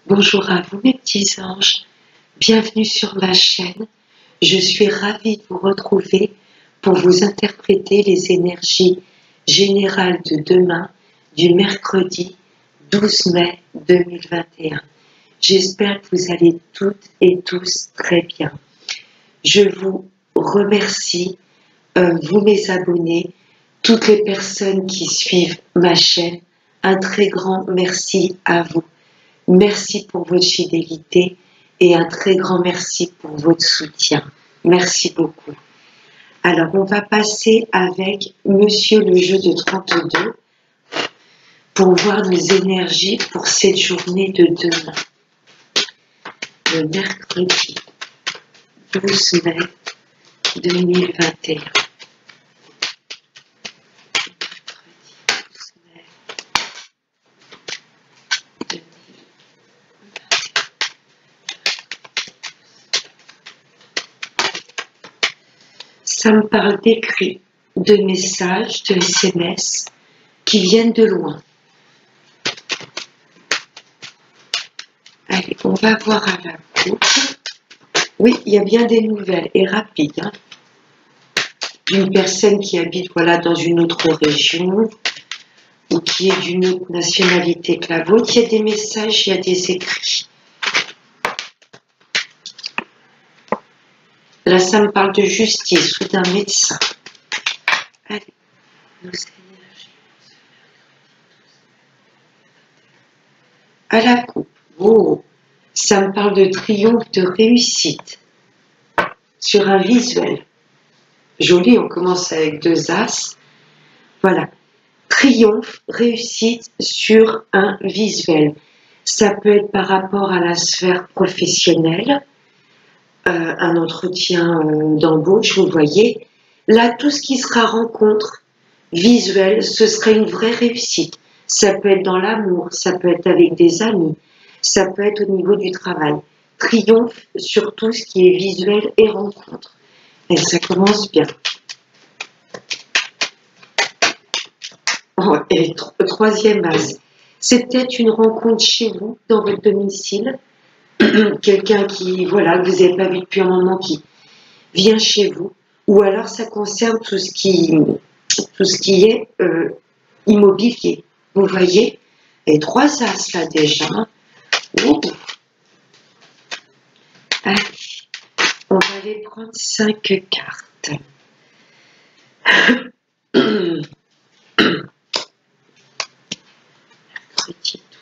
Bonjour à vous mes petits anges, bienvenue sur ma chaîne. Je suis ravie de vous retrouver pour vous interpréter les énergies générales de demain, du mercredi 12 mai 2021. J'espère que vous allez toutes et tous très bien. Je vous remercie, vous mes abonnés, toutes les personnes qui suivent ma chaîne. Un très grand merci à vous. Merci pour votre fidélité et un très grand merci pour votre soutien. Merci beaucoup. Alors, on va passer avec Monsieur le jeu de 32 pour voir nos énergies pour cette journée de demain. Le mercredi 12 mai 2021. Ça me parle d'écrits, de messages, de SMS qui viennent de loin. Allez, on va voir à la coupe. Oui, il y a bien des nouvelles et rapides. Hein, d'une personne qui habite dans une autre région ou qui est d'une autre nationalité que la vôtre. Il y a des messages, il y a des écrits. Là, ça me parle de justice ou d'un médecin. Allez, nos énergies. À la coupe. Oh, ça me parle de triomphe, de réussite. Sur un visuel. Joli, on commence avec 2 as. Voilà. Triomphe, réussite sur un visuel. Ça peut être par rapport à la sphère professionnelle. Un entretien d'embauche, vous voyez. Là, tout ce qui sera rencontre visuelle, ce serait une vraie réussite. Ça peut être dans l'amour, ça peut être avec des amis, ça peut être au niveau du travail. Triomphe sur tout ce qui est visuel et rencontre. Et ça commence bien. Oh, et troisième as. C'est peut-être une rencontre chez vous, dans votre domicile. Quelqu'un qui, que vous n'avez pas vu depuis un moment, qui vient chez vous, ou alors ça concerne tout ce qui est immobilier. Vous voyez, et 3 as là déjà. Ouh. Allez, on va aller prendre 5 cartes. Mercredi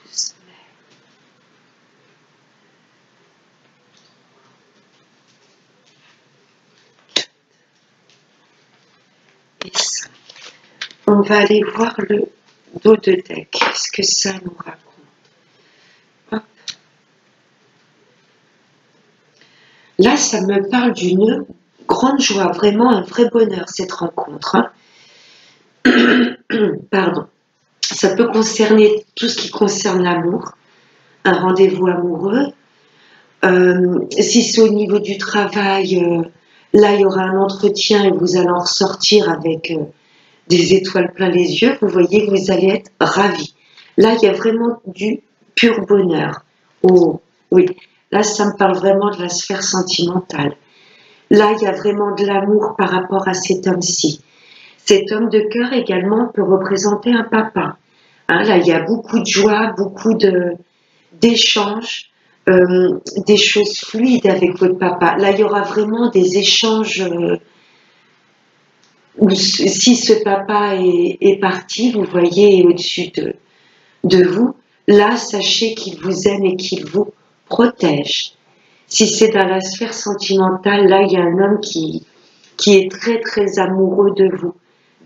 12 mai. Et 5. On va aller voir le dos de deck. Qu'est-ce que ça nous raconte? Hop. Là, ça me parle d'une grande joie, vraiment un vrai bonheur, cette rencontre. Hein. Pardon. Ça peut concerner tout ce qui concerne l'amour, un rendez-vous amoureux. Si c'est au niveau du travail, là, il y aura un entretien et vous allez en ressortir avec des étoiles plein les yeux. Vous voyez que vous allez être ravis. Là, il y a vraiment du pur bonheur. Oh, oui. Là, ça me parle vraiment de la sphère sentimentale. Là, il y a vraiment de l'amour par rapport à cet homme-ci. Cet homme de cœur également peut représenter un papa. Hein, là, il y a beaucoup de joie, beaucoup d'échanges, des choses fluides avec votre papa. Là, il y aura vraiment des échanges où si ce papa est parti, vous voyez, au-dessus de vous, là, sachez qu'il vous aime et qu'il vous protège. Si c'est dans la sphère sentimentale, là, il y a un homme qui est très, très amoureux de vous.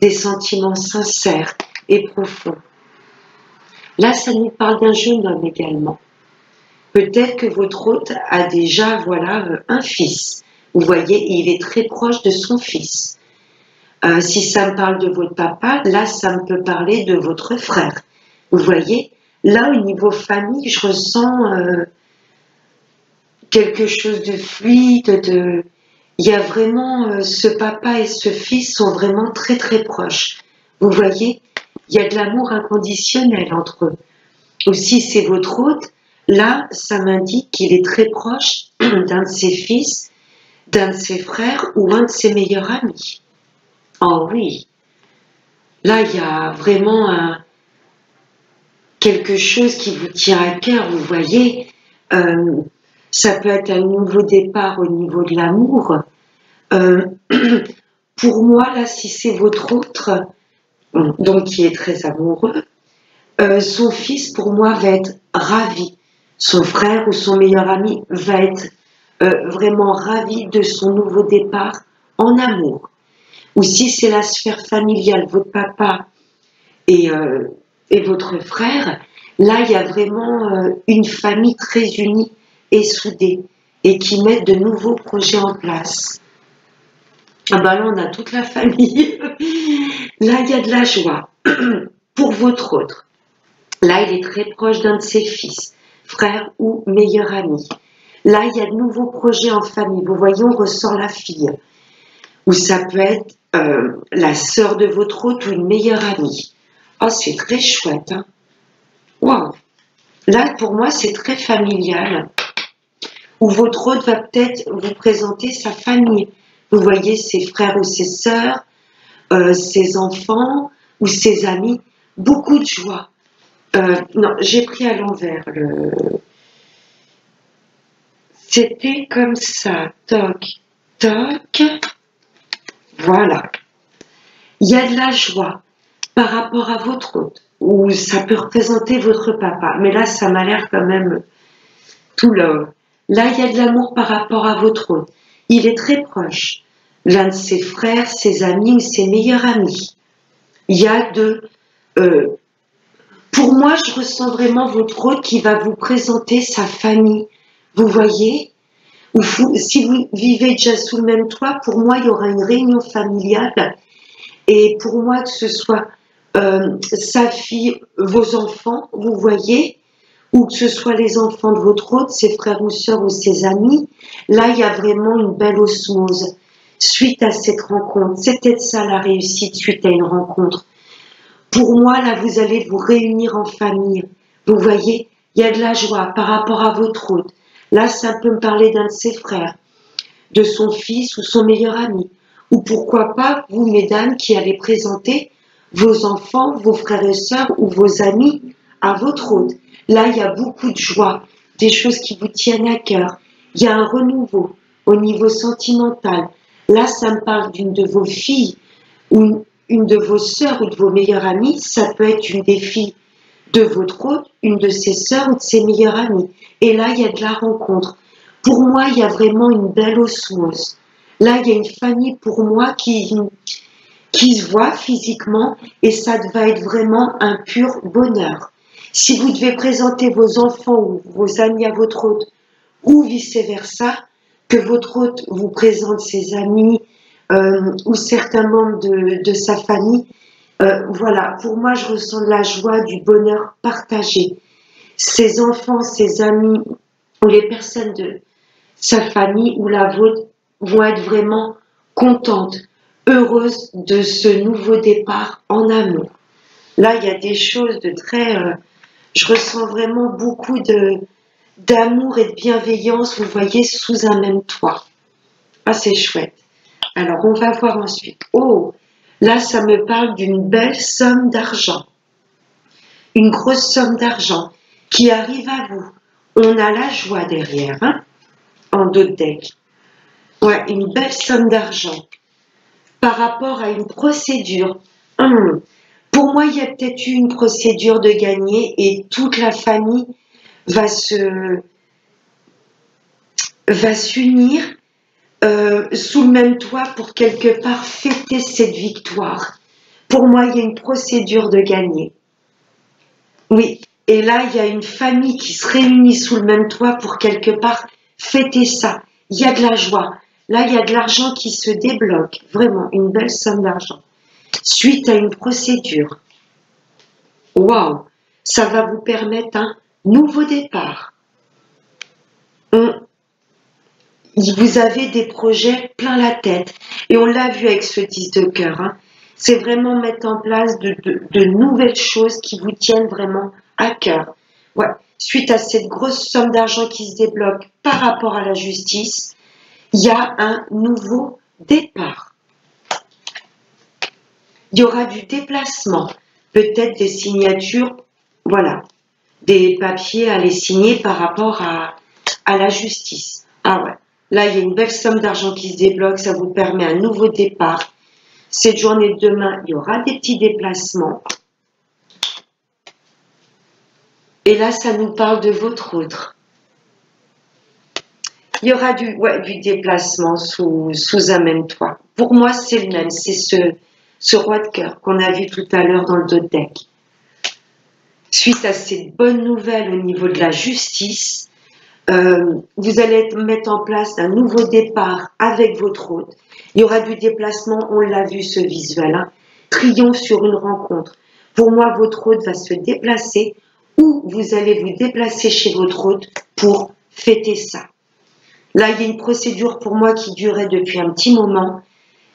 Des sentiments sincères et profonds. Là, ça nous parle d'un jeune homme également. Peut-être que votre hôte a déjà, un fils. Vous voyez, il est très proche de son fils. Si ça me parle de votre papa, là, ça me peut parler de votre frère. Vous voyez, là, au niveau famille, je ressens quelque chose de fluide, il y a vraiment, ce papa et ce fils sont vraiment très très proches. Vous voyez, il y a de l'amour inconditionnel entre eux. Ou si c'est votre hôte, Là, ça m'indique qu'il est très proche d'un de ses fils, d'un de ses frères ou un de ses meilleurs amis. Oh oui, là, il y a vraiment quelque chose qui vous tient à cœur, vous voyez. Euh, Ça peut être un nouveau départ au niveau de l'amour. Euh, pour moi, là, si c'est votre autre, donc qui est très amoureux, son fils, pour moi, va être ravi. Son frère ou son meilleur ami va être vraiment ravi de son nouveau départ en amour. Ou si c'est la sphère familiale, votre papa et, euh, et votre frère, là, il y a vraiment une famille très unie et soudée et qui met de nouveaux projets en place. Ah ben là, on a toute la famille. Là, il y a de la joie pour votre autre. Là, il est très proche d'un de ses fils, frère ou meilleur ami. Là, il y a de nouveaux projets en famille. Vous voyez, on ressort la fille. Ou ça peut être la sœur de votre hôte ou une meilleure amie. Oh, c'est très chouette, hein. Waouh. Là, pour moi, c'est très familial. Ou votre hôte va peut-être vous présenter sa famille. Vous voyez ses frères ou ses sœurs, ses enfants ou ses amis. Beaucoup de joie. Non, j'ai pris à l'envers. C'était comme ça. Toc, toc. Voilà. Il y a de la joie par rapport à votre hôte. Ou ça peut représenter votre papa. Mais là, ça m'a l'air quand même tout love. Là, il y a de l'amour par rapport à votre hôte. Il est très proche. L'un de ses frères, ses amis ou ses meilleurs amis. Il y a pour moi, je ressens vraiment votre hôte qui va vous présenter sa famille. Vous voyez? Ou si vous vivez déjà sous le même toit, pour moi, il y aura une réunion familiale. Et pour moi, que ce soit sa fille, vos enfants, vous voyez, ou que ce soit les enfants de votre hôte, ses frères ou sœurs ou ses amis, là, il y a vraiment une belle osmose suite à cette rencontre. C'est peut-être ça la réussite suite à une rencontre. Pour moi, là, vous allez vous réunir en famille. Vous voyez, il y a de la joie par rapport à votre hôte. Là, ça peut me parler d'un de ses frères, de son fils ou son meilleur ami. Ou pourquoi pas, vous, mesdames, qui allez présenter vos enfants, vos frères et sœurs ou vos amis à votre hôte. Là, il y a beaucoup de joie, des choses qui vous tiennent à cœur. Il y a un renouveau au niveau sentimental. Là, ça me parle d'une de vos filles ou une de vos sœurs ou de vos meilleures amies. Ça peut être une des filles de votre hôte, une de ses sœurs ou de ses meilleures amies. Et là, il y a de la rencontre. Pour moi, il y a vraiment une belle osmose. Là, il y a une famille pour moi qui se voit physiquement et ça va être vraiment un pur bonheur. Si vous devez présenter vos enfants ou vos amis à votre hôte ou vice-versa, que votre hôte vous présente ses amis ou certains membres de sa famille, voilà, pour moi, je ressens de la joie, du bonheur partagé. Ses enfants, ses amis ou les personnes de sa famille ou la vôtre vont être vraiment contentes, heureuses de ce nouveau départ en amour. Là, il y a des choses de très... je ressens vraiment beaucoup d'amour et de bienveillance, vous voyez, sous un même toit. Ah, c'est chouette. Alors, on va voir ensuite. Oh, là, ça me parle d'une belle somme d'argent. Une grosse somme d'argent qui arrive à vous. On a la joie derrière, hein, en dos de deck. Ouais, une belle somme d'argent par rapport à une procédure. Pour moi, il y a peut-être eu une procédure de gagner et toute la famille va s'unir sous le même toit pour quelque part fêter cette victoire. Pour moi, il y a une procédure de gagner. Oui, et là, il y a une famille qui se réunit sous le même toit pour quelque part fêter ça. Il y a de la joie. Là, il y a de l'argent qui se débloque. Vraiment, une belle somme d'argent. Suite à une procédure. Waouh! Ça va vous permettre un nouveau départ. Vous avez des projets plein la tête. Et on l'a vu avec ce 10 de cœur. Hein. C'est vraiment mettre en place de nouvelles choses qui vous tiennent vraiment à cœur. Ouais. suite à cette grosse somme d'argent qui se débloque par rapport à la justice, il y a un nouveau départ. Il y aura du déplacement, peut-être des signatures, voilà, des papiers à les signer par rapport à la justice. Ah ouais, là il y a une belle somme d'argent qui se débloque, ça vous permet un nouveau départ. Cette journée de demain, il y aura des petits déplacements. Et là, ça nous parle de votre autre. Il y aura du déplacement sous un même toit. Pour moi, c'est le même. C'est ce roi de cœur qu'on a vu tout à l'heure dans le dos de deck. Suite à cette bonne nouvelle au niveau de la justice, vous allez mettre en place un nouveau départ avec votre hôte. Il y aura du déplacement, on l'a vu ce visuel. Hein. Triomphe sur une rencontre. Pour moi, votre hôte va se déplacer ou vous allez vous déplacer chez votre hôte pour fêter ça. Là, il y a une procédure pour moi qui durait depuis un petit moment.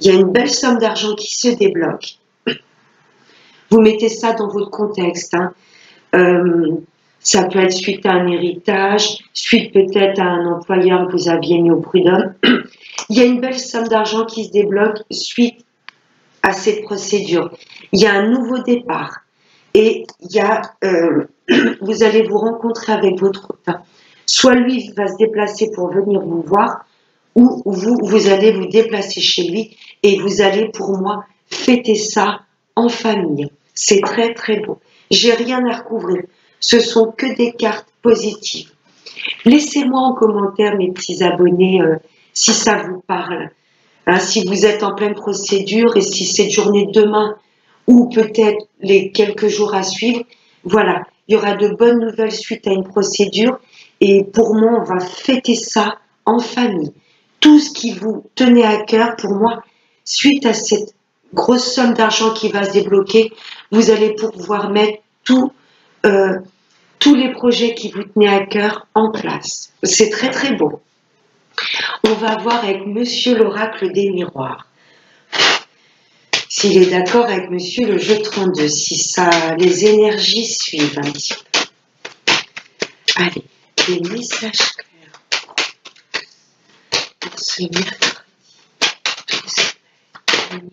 Il y a une belle somme d'argent qui se débloque. Vous mettez ça dans votre contexte. Hein. Ça peut être suite à un héritage, suite peut-être à un employeur que vous aviez mis au prud'homme. Il y a une belle somme d'argent qui se débloque suite à cette procédure. Il y a un nouveau départ. Et il y a, vous allez vous rencontrer avec votre hôte. Soit lui va se déplacer pour venir vous voir, ou vous allez vous déplacer chez lui et vous allez, pour moi, fêter ça en famille. C'est très très beau. J'ai rien à recouvrir. Ce sont que des cartes positives. Laissez-moi en commentaire, mes petits abonnés, si ça vous parle. Hein, si vous êtes en pleine procédure et si cette journée de demain ou peut-être les quelques jours à suivre, voilà, il y aura de bonnes nouvelles suite à une procédure. Et pour moi, on va fêter ça en famille. Tout ce qui vous tenait à cœur, pour moi, suite à cette grosse somme d'argent qui va se débloquer, vous allez pouvoir mettre tous les projets qui vous tenaient à cœur en place. C'est très très beau. On va voir avec Monsieur l'Oracle des Miroirs. S'il est d'accord avec Monsieur le jeu 32, si ça, les énergies suivent un petit peu. Allez. Des messages clairs pour ce mercredi 12 mai 2021.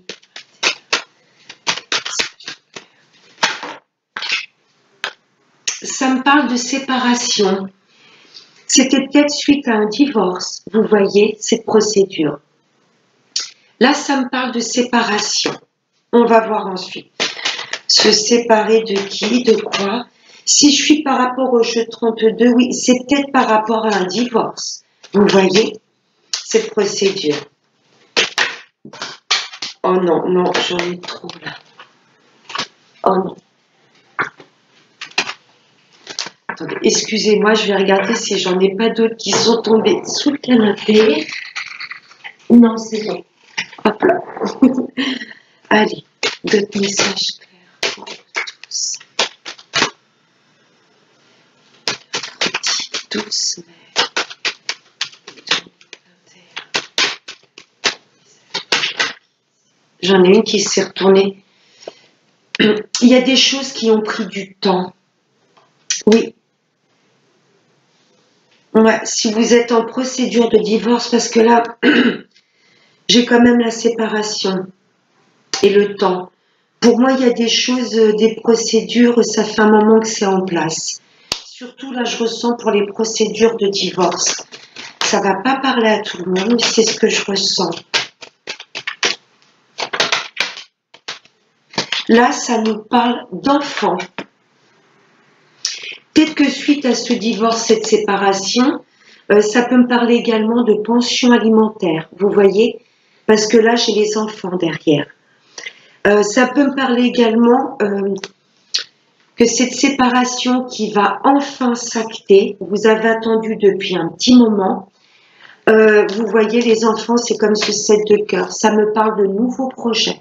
Ça me parle de séparation. C'était peut-être suite à un divorce, vous voyez, cette procédure. Là, ça me parle de séparation. On va voir ensuite. Se séparer de qui, de quoi? Si je suis par rapport au jeu 32, oui, c'est peut-être par rapport à un divorce. Vous voyez, cette procédure. Oh non, non, j'en ai trop là. Oh non. Attendez, excusez-moi, je vais regarder si j'en ai pas d'autres qui sont tombés sous le canapé. Non, c'est bon. Hop là. Allez, d'autres messages clairs pour tous. 12 mai 2021. J'en ai une qui s'est retournée. Il y a des choses qui ont pris du temps. Oui. Ouais, si vous êtes en procédure de divorce, parce que là, j'ai quand même la séparation et le temps. Pour moi, il y a des choses, des procédures, ça fait un moment que c'est en place. Surtout là, je ressens pour les procédures de divorce. Ça ne va pas parler à tout le monde, mais c'est ce que je ressens. Là, ça nous parle d'enfants. Peut-être que suite à ce divorce, cette séparation, ça peut me parler également de pension alimentaire, vous voyez, parce que là, j'ai les enfants derrière. Ça peut me parler également que cette séparation qui va enfin s'acter, vous avez attendu depuis un petit moment, vous voyez, les enfants, c'est comme ce 7 de cœur, ça me parle de nouveaux projets.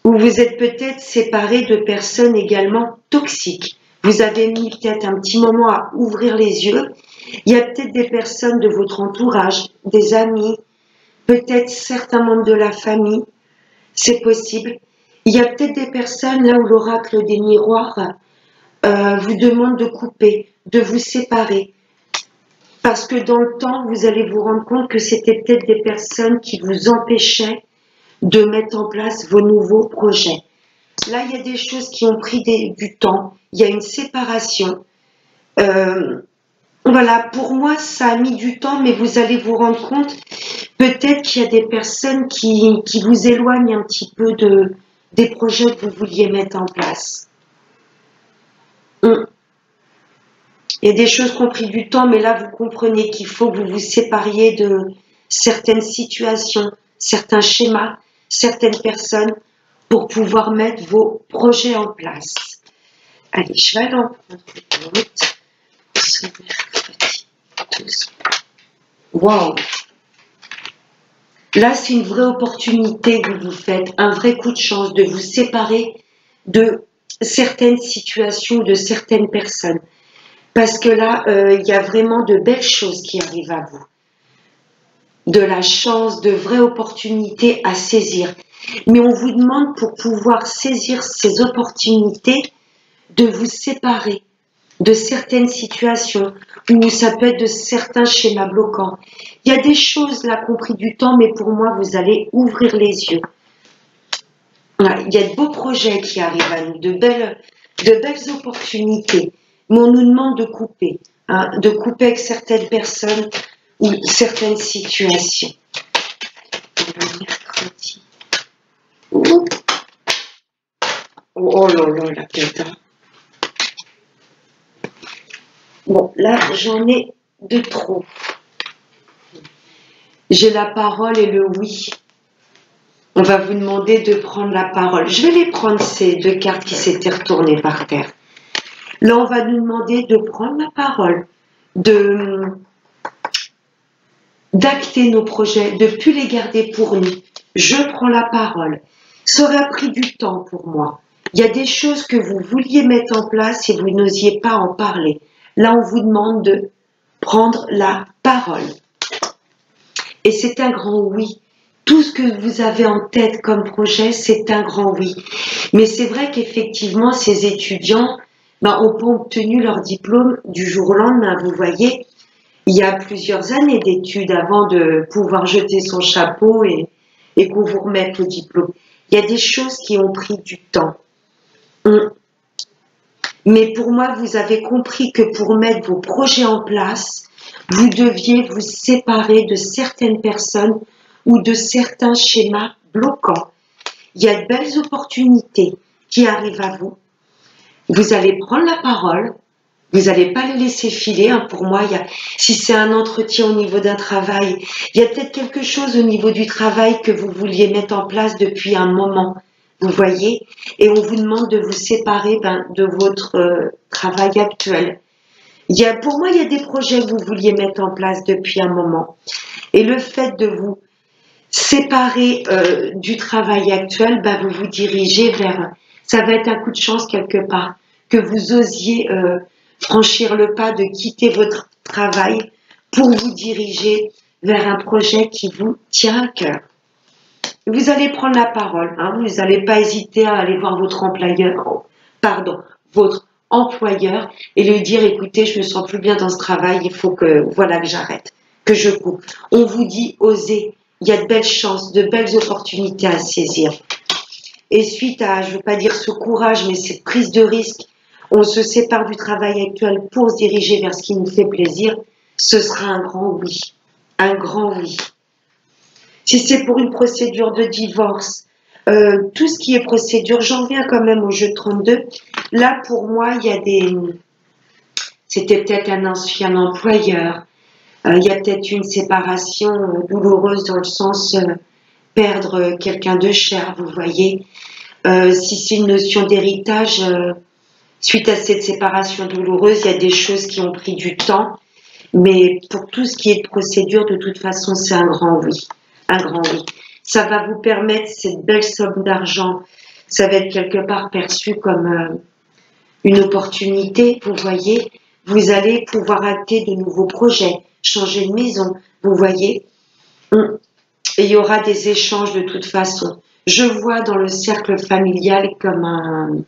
Ou vous êtes peut-être séparés de personnes également toxiques. Vous avez mis peut-être un petit moment à ouvrir les yeux. Il y a peut-être des personnes de votre entourage, des amis, peut-être certains membres de la famille, c'est possible. Il y a peut-être des personnes là où l'oracle des miroirs vous demande de couper, de vous séparer. Parce que dans le temps, vous allez vous rendre compte que c'était peut-être des personnes qui vous empêchaient de mettre en place vos nouveaux projets. Là, il y a des choses qui ont pris du temps. Il y a une séparation. Voilà, pour moi, ça a mis du temps, mais vous allez vous rendre compte, peut-être qu'il y a des personnes qui vous éloignent un petit peu des projets que vous vouliez mettre en place. Il y a des choses qui ont pris du temps, mais là, vous comprenez qu'il faut que vous vous sépariez de certaines situations, certains schémas, certaines personnes pour pouvoir mettre vos projets en place. Allez, je vais aller en prendre une autre. Ce mercredi 12. Wow! Là, c'est une vraie opportunité que vous faites, un vrai coup de chance de vous séparer de certaines situations, de certaines personnes. Parce que là, il y a vraiment de belles choses qui arrivent à vous. De la chance, de vraies opportunités à saisir. Mais on vous demande pour pouvoir saisir ces opportunités de vous séparer de certaines situations ou ça peut être de certains schémas bloquants. Il y a des choses là qui ont pris du temps, mais pour moi, vous allez ouvrir les yeux. Voilà, il y a de beaux projets qui arrivent à nous, de belles opportunités, mais on nous demande de couper avec certaines personnes ou certaines situations. Le mercredi. Oh là là, la tête. Bon, là, j'en ai de trop. J'ai la parole et le oui. On va vous demander de prendre la parole. Je vais les prendre, ces deux cartes qui s'étaient retournées par terre. Là, on va nous demander de prendre la parole, d'acter nos projets, de ne plus les garder pour nous. Je prends la parole. Ça aurait pris du temps pour moi. Il y a des choses que vous vouliez mettre en place et vous n'osiez pas en parler. Là, on vous demande de prendre la parole. Et c'est un grand oui. Tout ce que vous avez en tête comme projet, c'est un grand oui. Mais c'est vrai qu'effectivement, ces étudiants ont pas obtenu leur diplôme du jour au lendemain. Vous voyez, il y a plusieurs années d'études avant de pouvoir jeter son chapeau et qu'on vous remette le diplôme. Il y a des choses qui ont pris du temps. Mais pour moi, vous avez compris que pour mettre vos projets en place, vous deviez vous séparer de certaines personnes ou de certains schémas bloquants. Il y a de belles opportunités qui arrivent à vous. Vous allez prendre la parole. Vous n'allez pas les laisser filer. Pour moi, si c'est un entretien au niveau d'un travail, il y a peut-être quelque chose au niveau du travail que vous vouliez mettre en place depuis un moment. Vous voyez, et on vous demande de vous séparer de votre travail actuel. Pour moi, il y a des projets que vous vouliez mettre en place depuis un moment. Et le fait de vous séparer du travail actuel, vous vous dirigez vers... Ça va être un coup de chance quelque part, que vous osiez franchir le pas de quitter votre travail pour vous diriger vers un projet qui vous tient à cœur. Vous allez prendre la parole, vous n'allez pas hésiter à aller voir votre employeur et lui dire écoutez, je me sens plus bien dans ce travail, il faut que j'arrête, que je coupe. On vous dit osez, il y a de belles chances, de belles opportunités à saisir. Et suite à, je ne veux pas dire ce courage, mais cette prise de risque, on se sépare du travail actuel pour se diriger vers ce qui nous fait plaisir, ce sera un grand oui, un grand oui. Si c'est pour une procédure de divorce, tout ce qui est procédure, j'en viens quand même au jeu 32. Là, pour moi, c'était peut-être un ancien employeur. Il y a peut-être une séparation douloureuse dans le sens perdre quelqu'un de cher, vous voyez. Si c'est une notion d'héritage, suite à cette séparation douloureuse, il y a des choses qui ont pris du temps. Mais pour tout ce qui est de procédure, de toute façon, c'est un grand oui. Un grand oui. Ça va vous permettre cette belle somme d'argent. Ça va être quelque part perçu comme une opportunité. Vous voyez, vous allez pouvoir acter de nouveaux projets, changer de maison. Vous voyez, et il y aura des échanges de toute façon. Je vois dans le cercle familial comme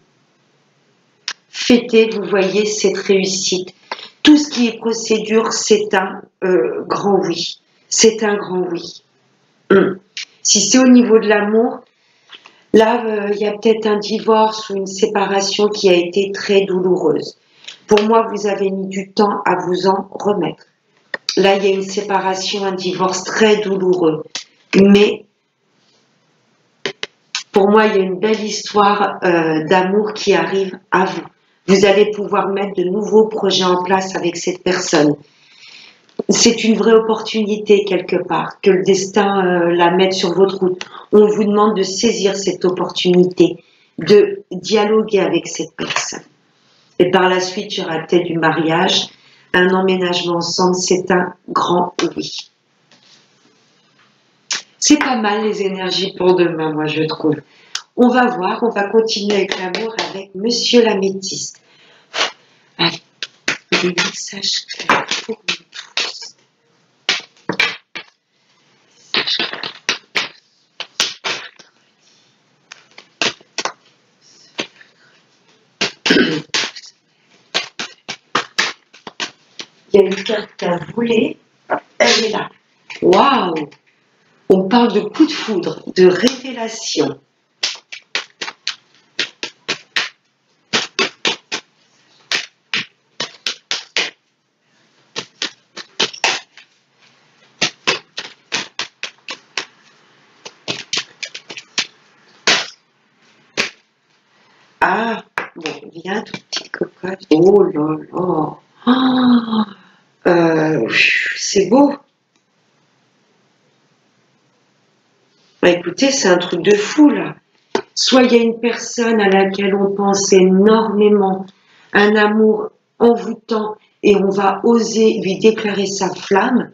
fêter, vous voyez, cette réussite. Tout ce qui est procédure, c'est un grand oui. C'est un grand oui. Si c'est au niveau de l'amour, là, il y a peut-être un divorce ou une séparation qui a été très douloureuse. Pour moi, vous avez mis du temps à vous en remettre. Là, il y a une séparation, un divorce très douloureux. Mais pour moi, il y a une belle histoire d'amour qui arrive à vous. Vous allez pouvoir mettre de nouveaux projets en place avec cette personne. C'est une vraie opportunité quelque part, que le destin la mette sur votre route. On vous demande de saisir cette opportunité, de dialoguer avec cette personne. Et par la suite, il y aura peut-être du mariage, un emménagement ensemble, c'est un grand oui. C'est pas mal les énergies pour demain, moi je trouve. On va voir, on va continuer avec l'amour avec Monsieur l'Améthyste. Allez, des messages clairs pour nous tous. Il y a une carte qui a volé, elle est là. Waouh! On parle de coup de foudre, de révélation. Ah, bon, viens, toute petite cocotte. Oh là là. C'est beau. Bah, écoutez, c'est un truc de fou là. Soit il y a une personne à laquelle on pense énormément, un amour envoûtant, et on va oser lui déclarer sa flamme.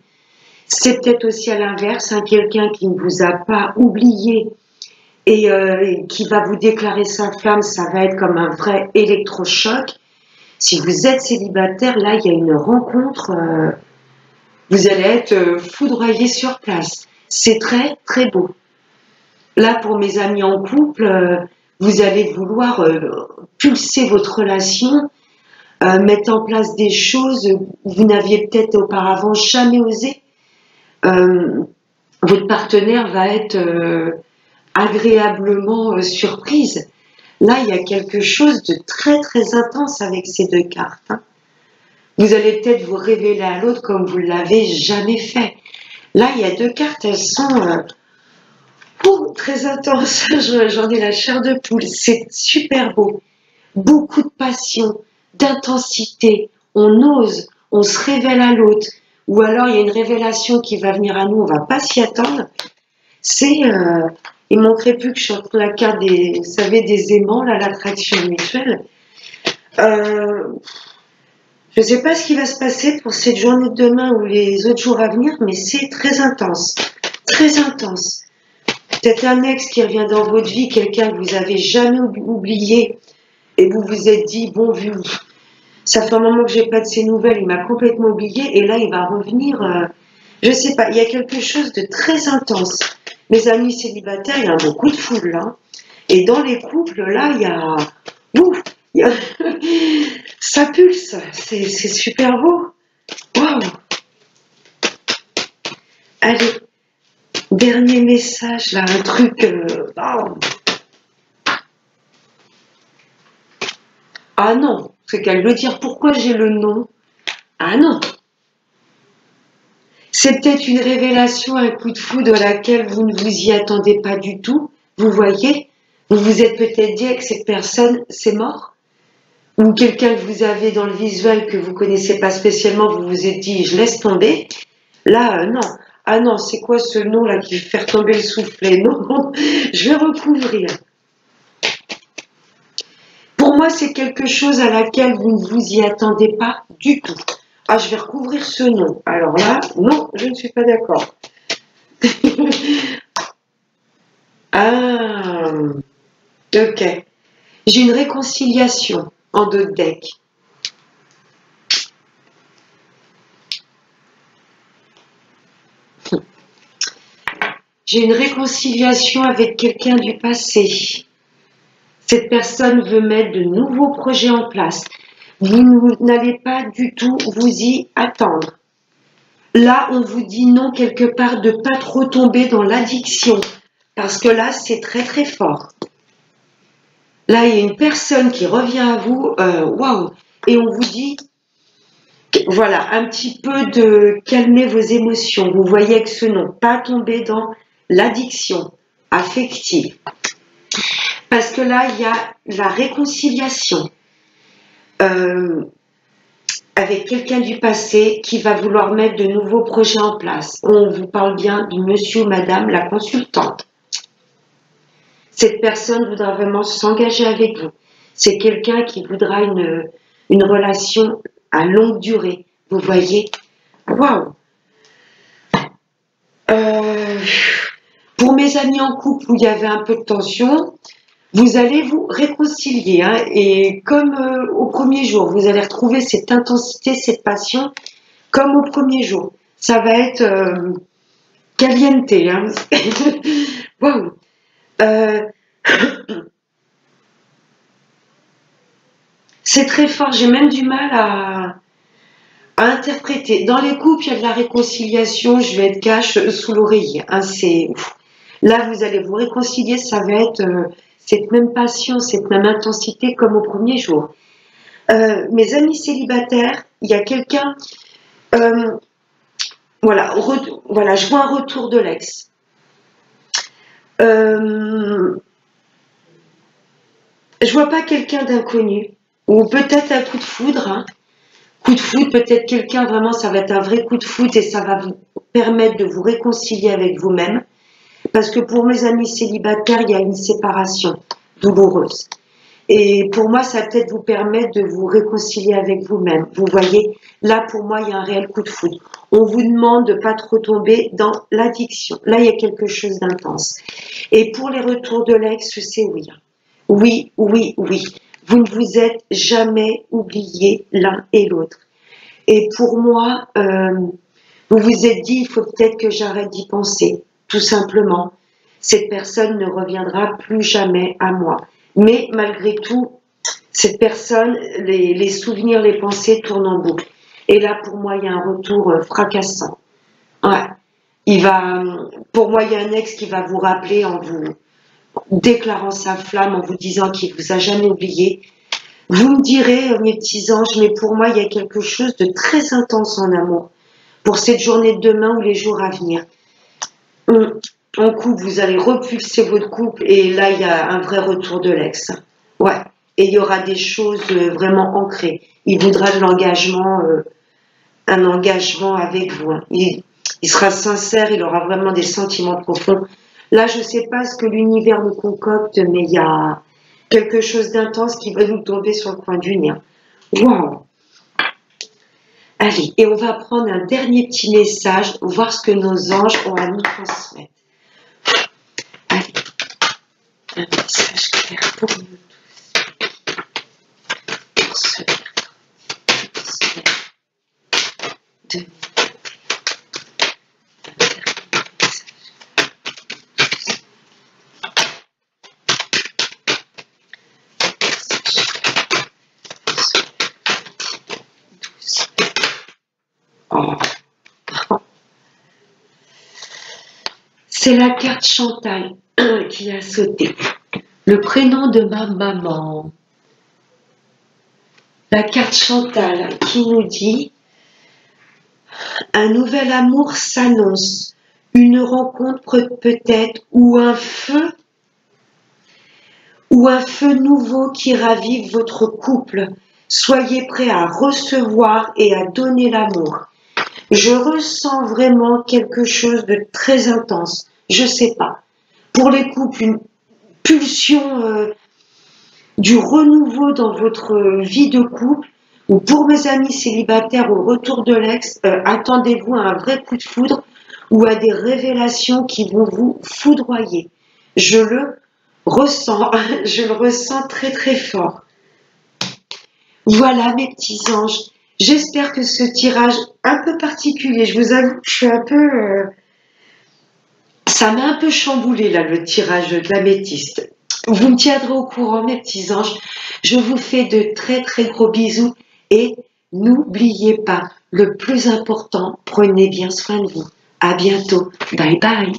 C'est peut-être aussi à l'inverse, quelqu'un qui ne vous a pas oublié et qui va vous déclarer sa flamme, ça va être comme un vrai électrochoc. Si vous êtes célibataire, là, il y a une rencontre, vous allez être foudroyé sur place. C'est très, très beau. Là, pour mes amis en couple, vous allez vouloir pulser votre relation, mettre en place des choses que vous n'aviez peut-être auparavant jamais osé. Votre partenaire va être agréablement surprise. Là, il y a quelque chose de très très intense avec ces deux cartes. Hein. Vous allez peut-être vous révéler à l'autre comme vous ne l'avez jamais fait. Là, il y a deux cartes, elles sont très intenses. J'en ai la chair de poule. C'est super beau. Beaucoup de passion, d'intensité. On ose, on se révèle à l'autre. Ou alors, il y a une révélation qui va venir à nous, on ne va pas s'y attendre. C'est... il manquerait plus que je sorte la carte des, vous savez, des aimants, là, l'attraction mutuelle. Je ne sais pas ce qui va se passer pour cette journée de demain ou les autres jours à venir, mais c'est très intense. Très intense. Peut-être un ex qui revient dans votre vie, quelqu'un que vous avez jamais oublié, et vous vous êtes dit, bon, vu, ça fait un moment que j'ai pas de ses nouvelles, il m'a complètement oublié, et là, il va revenir, je sais pas, il y a quelque chose de très intense. Mes amis célibataires, il y a beaucoup de foule là. Et dans les couples, là, il y a... Ouf, il y a... ça pulse, c'est super beau. Waouh. Allez, dernier message, là, un truc... Oh. Ah non, c'est qu'elle veut dire pourquoi j'ai le nom. Ah non. C'est peut-être une révélation, un coup de foudre à laquelle vous ne vous y attendez pas du tout. Vous voyez, vous vous êtes peut-être dit que cette personne, c'est mort. Ou quelqu'un que vous avez dans le visuel que vous connaissez pas spécialement, vous vous êtes dit, je laisse tomber. Là, non. Ah non, c'est quoi ce nom-là qui fait tomber le soufflet? Non, je vais recouvrir. Pour moi, c'est quelque chose à laquelle vous ne vous y attendez pas du tout. Ah, je vais recouvrir ce nom. Alors là, non, je ne suis pas d'accord. Ah, ok. J'ai une réconciliation en deux decks. J'ai une réconciliation avec quelqu'un du passé. Cette personne veut mettre de nouveaux projets en place. Vous n'allez pas du tout vous y attendre. Là, on vous dit non quelque part de pas trop tomber dans l'addiction. Parce que là, c'est très très fort. Là, il y a une personne qui revient à vous, waouh, et on vous dit, voilà, un petit peu de calmer vos émotions. Vous voyez avec ce nom, pas tomber dans l'addiction affective. Parce que là, il y a la réconciliation avec quelqu'un du passé qui va vouloir mettre de nouveaux projets en place. On vous parle bien du monsieur ou madame, la consultante. Cette personne voudra vraiment s'engager avec vous. C'est quelqu'un qui voudra une relation à longue durée. Vous voyez? Waouh! Pour mes amis en couple où il y avait un peu de tension, vous allez vous réconcilier. Hein, et comme au premier jour, vous allez retrouver cette intensité, cette passion, comme au premier jour. Ça va être caliente. Hein. Waouh! C'est très fort, j'ai même du mal à interpréter. Dans les couples, il y a de la réconciliation, je vais être cash sous l'oreiller. Hein, là, vous allez vous réconcilier, ça va être cette même passion, cette même intensité comme au premier jour. Mes amis célibataires, il y a quelqu'un, voilà, je vois un retour de l'ex. Je vois pas quelqu'un d'inconnu, ou peut-être un coup de foudre, hein. Coup de foudre, peut-être quelqu'un vraiment, ça va être un vrai coup de foudre et ça va vous permettre de vous réconcilier avec vous-même. Parce que pour mes amis célibataires, il y a une séparation douloureuse. Et pour moi, ça va peut-être vous permettre de vous réconcilier avec vous-même. Vous voyez, là, pour moi, il y a un réel coup de foudre. On vous demande de ne pas trop tomber dans l'addiction. Là, il y a quelque chose d'intense. Et pour les retours de l'ex, c'est oui. Oui, oui, oui. Vous ne vous êtes jamais oubliés l'un et l'autre. Et pour moi, vous vous êtes dit, il faut peut-être que j'arrête d'y penser, tout simplement. Cette personne ne reviendra plus jamais à moi. Mais malgré tout, cette personne, les souvenirs, les pensées tournent en boucle. Et là, pour moi, il y a un retour fracassant. Ouais. Pour moi, il y a un ex qui va vous rappeler en vous déclarant sa flamme, en vous disant qu'il vous a jamais oublié. Vous me direz, mes petits anges, mais pour moi, il y a quelque chose de très intense en amour. Pour cette journée de demain ou les jours à venir. En couple, vous allez repulser votre couple et là, il y a un vrai retour de l'ex. Ouais. Et il y aura des choses vraiment ancrées. Il voudra de l'engagement, un engagement avec vous. Hein. Il sera sincère, il aura vraiment des sentiments profonds. Là, je ne sais pas ce que l'univers nous concocte, mais il y a quelque chose d'intense qui va nous tomber sur le coin du nez. Waouh! Allez, et on va prendre un dernier petit message, voir ce que nos anges ont à nous transmettre. Allez, un message clair pour nous tous. Pour ce mercredi 2021. C'est la carte Chantal qui a sauté. Le prénom de ma maman. La carte Chantal qui nous dit un nouvel amour s'annonce, une rencontre peut-être ou un feu nouveau qui ravive votre couple. Soyez prêts à recevoir et à donner l'amour. Je ressens vraiment quelque chose de très intense. Je sais pas. Pour les couples, une pulsion du renouveau dans votre vie de couple. Ou pour mes amis célibataires au retour de l'ex, attendez-vous à un vrai coup de foudre ou à des révélations qui vont vous foudroyer. Je le ressens, je le ressens très très fort. Voilà mes petits anges. J'espère que ce tirage un peu particulier, je vous avoue que je suis un peu... ça m'a un peu chamboulé là, le tirage de l'améthyste. Vous me tiendrez au courant, mes petits anges. Je vous fais de très très gros bisous et n'oubliez pas, le plus important, prenez bien soin de vous. À bientôt. Bye bye.